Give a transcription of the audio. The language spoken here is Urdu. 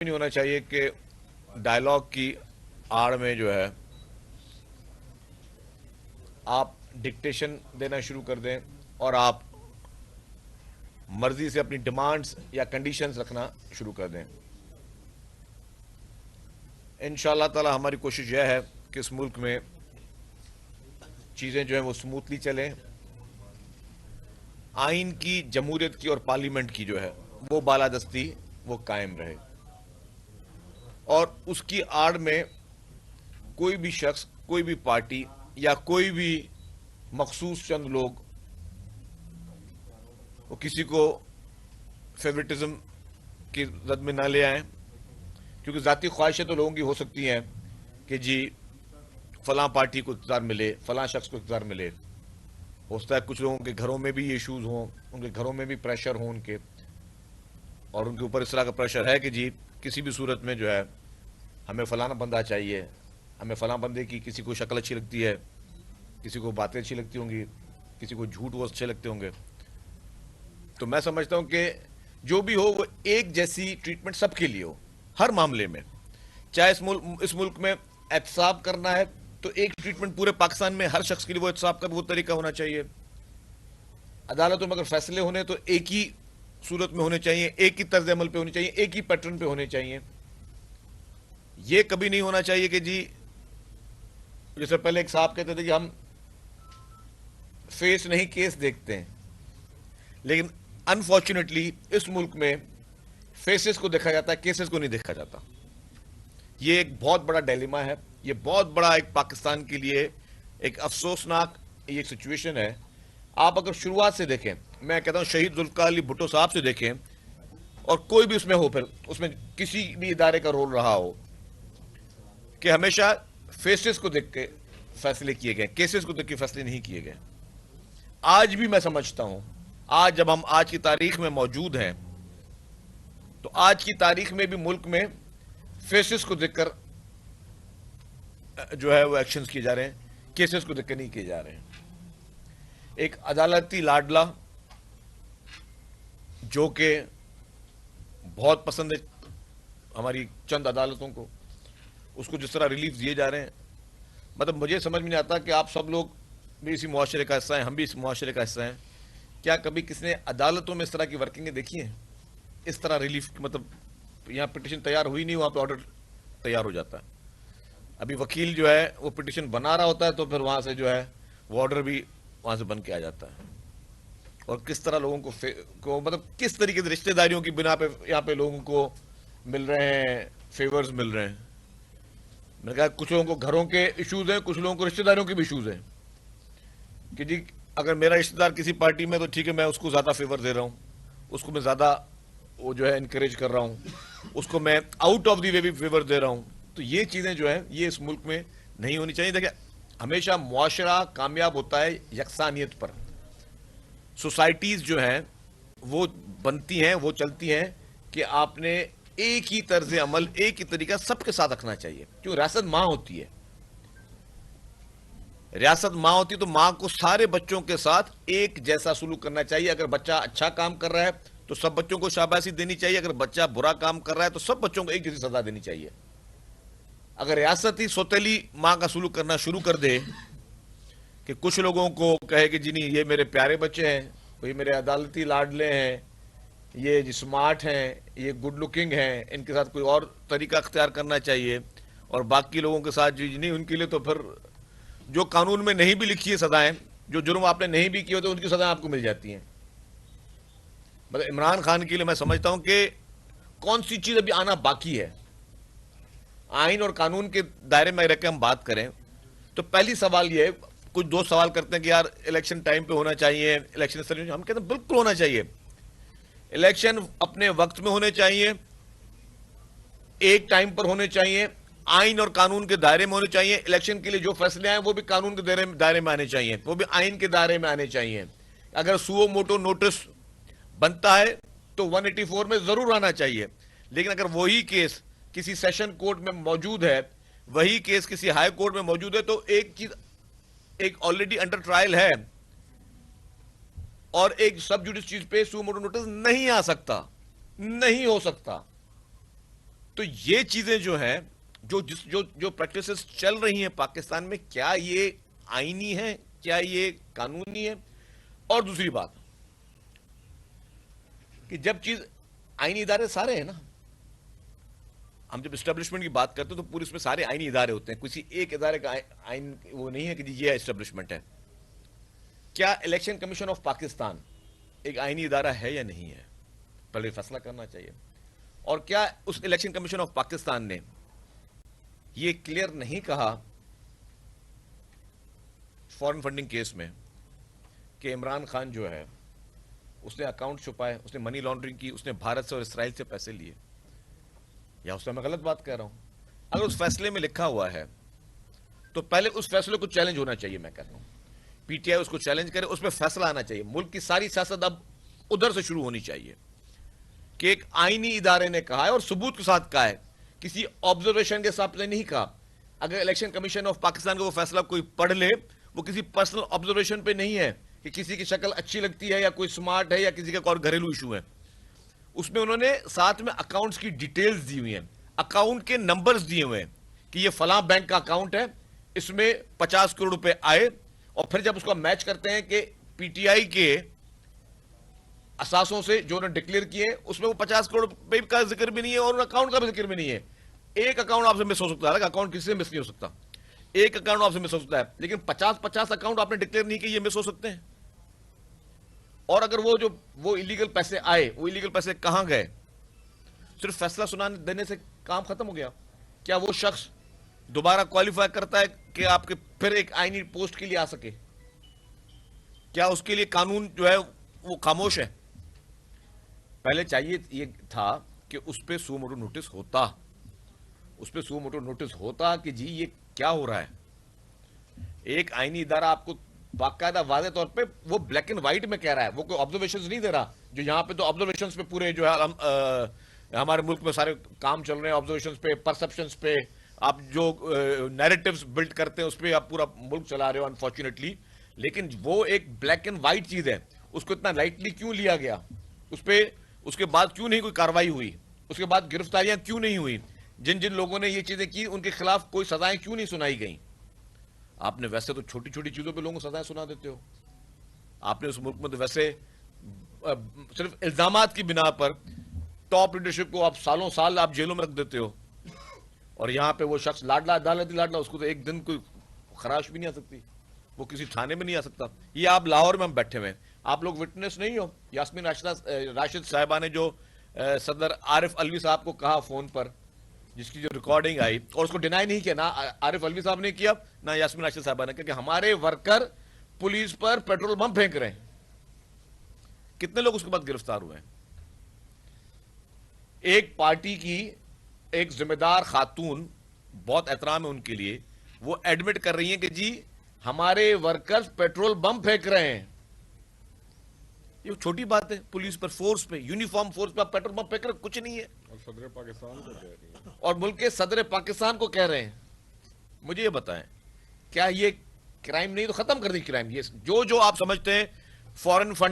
نہیں ہونا چاہیے کہ ڈائلاگ کی آڑ میں جو ہے آپ ڈکٹیشن دینا شروع کر دیں اور آپ مرضی سے اپنی ڈیمانڈز یا کنڈیشنز رکھنا شروع کر دیں. انشاءاللہ تعالی ہماری کوشش یہ ہے کہ اس ملک میں چیزیں جو ہیں وہ سموتھلی چلیں, آئین کی, جمہوریت کی اور پارلیمنٹ کی جو ہے وہ بالادستی وہ قائم رہے, اور اس کی آڑ میں کوئی بھی شخص, کوئی بھی پارٹی یا کوئی بھی مخصوص چند لوگ وہ کسی کو فیوریٹزم کی زد میں نہ لے آئیں, کیونکہ ذاتی خواہشیں تو لوگوں کی ہو سکتی ہیں کہ جی فلاں پارٹی کو اقتدار ملے, فلاں شخص کو اقتدار ملے. ہو سکتا ہے کچھ لوگوں کے گھروں میں بھی یہ ایشوز ہوں, ان کے گھروں میں بھی پریشر ہوں ان کے, اور ان کے اوپر اس طرح کا پریشر ہے کہ جی کسی بھی صورت میں جو ہے ہمیں فلاں بندہ چاہیے, ہمیں فلاں بندے کی کسی کو شکل اچھی لگتی ہے, کسی کو باتیں اچھی لگتی ہوں گی, کسی کو جھوٹ وہ اچھے لگتے ہوں گے. تو میں سمجھتا ہوں کہ جو بھی ہو وہ ایک جیسی ٹریٹمنٹ سب کے لیے ہو ہر معاملے میں. چاہے اس ملک میں احتساب کرنا ہے تو ایک ٹریٹمنٹ پورے پاکستان میں ہر شخص کے لیے وہ احتساب کا وہ طریقہ ہونا چاہیے. عدالتوں میں اگر فیصلے ہونے تو ایک ہی صورت میں ہونے چاہیے, ایک ہی طرز عمل پہ ہونے چاہیے, ایک ہی پیٹرن پہ ہونے چاہیے. یہ کبھی نہیں ہونا چاہیے کہ جی جیسے پہلے ایک صاحب کہتے تھے کہ ہم فیس نہیں کیس دیکھتے ہیں, لیکن انفارچونیٹلی اس ملک میں فیسز کو دیکھا جاتا ہے, کیسز کو نہیں دیکھا جاتا. یہ ایک بہت بڑا ڈیلیما ہے, یہ بہت بڑا ایک پاکستان کے لیے ایک افسوسناک یہ سچویشن ہے. آپ اگر شروعات سے دیکھیں, میں کہتا ہوں شہید ذوالفقار علی بھٹو صاحب سے دیکھیں, اور کوئی بھی اس میں ہو, پھر اس میں کسی بھی ادارے کا رول رہا ہو, کہ ہمیشہ فیسز کو دیکھ کے فیصلے کیے گئے, کیسز کو دیکھ کے فیصلے نہیں کیے گئے. آج بھی میں سمجھتا ہوں, آج جب ہم آج کی تاریخ میں موجود ہیں تو آج کی تاریخ میں بھی ملک میں فیسز کو دیکھ کر جو ہے وہ ایکشنز کیے جا رہے ہیں, کیسز کو دیکھ کر نہیں کیے جا رہے ہیں. ایک عدالتی لاڈلا جو کہ بہت پسند ہے ہماری چند عدالتوں کو, اس کو جس طرح ریلیف دیے جا رہے ہیں, مطلب مجھے سمجھ میں نہیں آتا کہ آپ سب لوگ بھی اسی معاشرے کا حصہ ہیں, ہم بھی اس معاشرے کا حصہ ہیں. کیا کبھی کس نے عدالتوں میں اس طرح کی ورکنگیں دیکھی ہیں؟ اس طرح ریلیف, مطلب یہاں پٹیشن تیار ہوئی نہیں, وہاں پہ آرڈر تیار ہو جاتا ہے. ابھی وکیل جو ہے وہ پٹیشن بنا رہا ہوتا ہے تو پھر وہاں سے جو ہے وہ آرڈر بھی وہاں سے بن کے آ جاتا ہے. اور کس طرح لوگوں کو مطلب کس طریقے سے رشتہ داریوں کی بنا پہ یہاں پہ لوگوں کو مل رہے ہیں, فیورز مل رہے ہیں. میں نے کہا کچھ لوگوں کو گھروں کے ایشوز ہیں, کچھ لوگوں کو رشتہ داروں کے بھی ایشوز ہیں, کہ جی اگر میرا رشتہ دار کسی پارٹی میں تو ٹھیک ہے, میں اس کو زیادہ فیور دے رہا ہوں, اس کو میں زیادہ وہ جو ہے انکریج کر رہا ہوں, اس کو میں آؤٹ آف دی وے بھی فیور دے رہا ہوں. تو یہ چیزیں جو ہیں یہ اس ملک میں نہیں ہونی چاہیے. دیکھیں ہمیشہ معاشرہ کامیاب ہوتا ہے یکسانیت پر. سوسائٹیز جو ہیں وہ بنتی ہیں, وہ چلتی ہیں کہ آپ نے ایک ہی طرز عمل, ایک ہی طریقہ سب کے ساتھ رکھنا چاہیے. کیوں؟ ریاست ماں ہوتی ہے, ریاست ماں ہوتی ہے تو ماں کو سارے بچوں کے ساتھ ایک جیسا سلوک کرنا چاہیے. اگر بچہ اچھا کام کر رہا ہے تو سب بچوں کو شاباشی دینی چاہیے, اگر بچہ برا کام کر رہا ہے تو سب بچوں کو ایک جیسی سزا دینی چاہیے. اگر ریاست ہی سوتیلی ماں کا سلوک کرنا شروع کر دے کہ کچھ لوگوں کو کہے کہ جی نہیں یہ میرے پیارے بچے ہیں, یہ میرے عدالتی لاڈلے ہیں, یہ اسمارٹ ہیں, یہ گڈ لکنگ ہیں, ان کے ساتھ کوئی اور طریقہ اختیار کرنا چاہیے, اور باقی لوگوں کے ساتھ جی نہیں, ان کے لیے تو پھر جو قانون میں نہیں بھی لکھی ہے سزائیں, جو جرم آپ نے نہیں بھی کیے ہوتے ان کی سزائیں آپ کو مل جاتی ہیں. مطلب عمران خان کے لیے میں سمجھتا ہوں کہ کون سی چیز ابھی آنا باقی ہے. آئین اور قانون کے دائرے میں رہ کے ہم بات کریں تو پہلی سوال یہ ہے, کچھ دوست سوال کرتے ہیں کہ یار الیکشن ٹائم پہ ہونا چاہیے, الیکشن سر, ہم کہتے ہیں بالکل ہونا چاہیے. الیکشن اپنے وقت میں ہونے چاہیے, ایک ٹائم پر ہونے چاہیے, آئین اور قانون کے دائرے میں ہونے چاہیے. الیکشن کے لیے جو فیصلے آئیں وہ بھی قانون کے دائرے میں آنے چاہیے, وہ بھی آئین کے دائرے میں آنے چاہیے. اگر سو موٹو نوٹس بنتا ہے تو 184 میں ضرور آنا چاہیے. لیکن اگر وہی کیس کسی سیشن کورٹ میں موجود ہے, وہی کیس کسی ہائی کورٹ میں موجود ہے, تو ایک چیز ایک آلریڈی انڈر ٹرائل ہے اور ایک سب جوڈیس چیز پہ سو موٹو نوٹس نہیں آ سکتا, نہیں ہو سکتا. تو یہ چیزیں جو ہیں جو پریکٹسز چل رہی ہیں پاکستان میں، کیا یہ آئینی ہے، کیا یہ قانونی ہے؟ اور دوسری بات کہ جب چیز آئینی ادارے سارے ہیں نا، ہم جب اسٹیبلشمنٹ کی بات کرتے ہیں تو پورے اس میں سارے آئینی ادارے ہوتے ہیں، کسی ایک ادارے کا آئین وہ نہیں ہے کہ یہ اسٹیبلشمنٹ ہے. کیا الیکشن کمیشن آف پاکستان ایک آئینی ادارہ ہے یا نہیں ہے؟ پہلے فیصلہ کرنا چاہیے. اور کیا اس الیکشن کمیشن آف پاکستان نے یہ کلیئر نہیں کہا فارن فنڈنگ کیس میں کہ عمران خان جو ہے اس نے اکاؤنٹ چھپائے، اس نے منی لانڈرنگ کی، اس نے بھارت سے اور اسرائیل سے پیسے لیے؟ یا اس میں غلط بات کہہ رہا ہوں؟ اگر اس فیصلے میں لکھا ہوا ہے تو پہلے اس فیصلے کو چیلنج ہونا چاہیے. میں کہتا ہوں پی ٹی آئی اس کو چیلنج کرے، اس میں فیصلہ آنا چاہیے. ملک کی ساری سیاست اب ادھر سے شروع ہونی چاہیے کہ ایک آئینی ادارے نے کہا ہے اور ثبوت کے ساتھ کہا ہے، کسی آبزرویشن کے حساب سے نہیں کہا. اگر الیکشن کمیشن آف پاکستان کا وہ فیصلہ کوئی پڑھ لے، وہ کسی پرسنل آبزرویشن پہ نہیں ہے کہ کسی کی شکل اچھی لگتی ہے یا کوئی سمارٹ ہے یا کسی کا کوئی گھریلو ایشو ہے. اس میں انہوں نے ساتھ میں اکاؤنٹس کی ڈیٹیلز دی ہوئی ہیں، اکاؤنٹ کے نمبرز دیے ہوئے ہیں کہ یہ فلاں بینک کا اکاؤنٹ ہے، اس میں 50 کروڑ روپے آئے. اور پھر جب اس کو میچ کرتے ہیں کہ پی ٹی آئی کے اثاثوں سے جو انہوں نے ڈکلیئر کیے اس میں وہ 50 کروڑ روپے کا ذکر بھی نہیں ہے اور اکاؤنٹ کا بھی ذکر بھی نہیں ہے. ایک اکاؤنٹ آپ سے مس ہو سکتا ہے، اکاؤنٹ کسی سے مس نہیں ہو سکتا، ایک اکاؤنٹ آپ سے مس ہو سکتا ہے، لیکن 50 اکاؤنٹ آپ نے ڈکلیئر نہیں کہ یہ مس ہو سکتے ہیں. اور اگر وہ ایلیگل پیسے آئے، وہ ایلیگل پیسے کہاں گئے؟ صرف فیصلہ سنانے دینے سے کام ختم ہو گیا؟ کیا وہ شخص دوبارہ کوالیفائی کرتا ہے کہ آپ کے پھر ایک آئینی پوسٹ کے لیے آ سکے؟ کیا اس کے لیے قانون جو ہے وہ خاموش ہے؟ پہلے چاہیے یہ تھا کہ اس پہ سو موٹو نوٹس ہوتا، اس پہ سو موٹو نوٹس ہوتا کہ جی یہ کیا ہو رہا ہے. ایک آئینی ادارہ آپ کو باقاعدہ واضح طور پہ وہ بلیک اینڈ وائٹ میں کہہ رہا ہے، وہ کوئی آبزرویشنز نہیں دے رہا. جو یہاں پہ تو آبزرویشنز پہ پورے جو ہے ہمارے ملک میں سارے کام چل رہے ہیں، آبزرویشنز پہ، پرسپشنز پہ، آپ جو نیریٹیوز بلڈ کرتے ہیں اس پہ آپ پورا ملک چلا رہے ہو انفارچونیٹلی. لیکن وہ ایک بلیک اینڈ وائٹ چیز ہے، اس کو اتنا لائٹلی کیوں لیا گیا؟ اس پہ اس کے بعد کیوں نہیں کوئی کاروائی ہوئی؟ اس کے بعد گرفتاریاں کیوں نہیں ہوئی؟ جن لوگوں نے یہ چیزیں کی ان کے خلاف کوئی سزائیں کیوں نہیں سنائی گئیں؟ آپ نے ویسے تو چھوٹی چھوٹی چیزوں پہ لوگوں کو سزائیں سنا دیتے ہو. آپ نے اس ملک میں تو ویسے صرف الزامات کی بنا پر ٹاپ لیڈرشپ کو آپ سالوں سال آپ جیلوں میں رکھ دیتے ہو. اور یہاں پہ وہ شخص لاڈلا لاڈلا اس کو تو ایک دن کوئی خراش بھی نہیں آ سکتی، وہ کسی تھانے میں نہیں آ سکتا. یہ آپ لاہور میں ہم بیٹھے ہوئے ہیں، آپ لوگ وٹنس نہیں ہو. یاسمین راشد صاحبہ نے جو صدر عارف علوی صاحب کو کہا فون پر، جس کی جو ریکارڈنگ آئی، اور اس کو ڈینائی نہیں کیا، نہ عارف علوی صاحب نے کیا نہ یاسمین راشد صاحبہ نے کیا، کہ ہمارے ورکر پولیس پر پیٹرول بم پھینک رہے ہیں. کتنے لوگ اس کے بعد گرفتار ہوئے ہیں؟ ایک پارٹی کی ایک ذمہ دار خاتون، بہت احترام ہے ان کے لیے، وہ ایڈمٹ کر رہی ہیں کہ جی ہمارے ورکرز پیٹرول بم پھینک رہے ہیں. یہ چھوٹی بات ہے، پولیس پر، فورس پہ، یونیفارم فورس پہ پیٹرول بم پھینک رہے، کچھ نہیں ہے. اور صدر پاکستان کو کہہ رہی ہیں، اور ملک کے صدر پاکستان کو کہہ رہے ہیں. مجھے یہ بتائیں کیا یہ کرائم نہیں؟ تو ختم کر دی کرائم. یہ جو آپ سمجھتے ہیں فورن فنڈ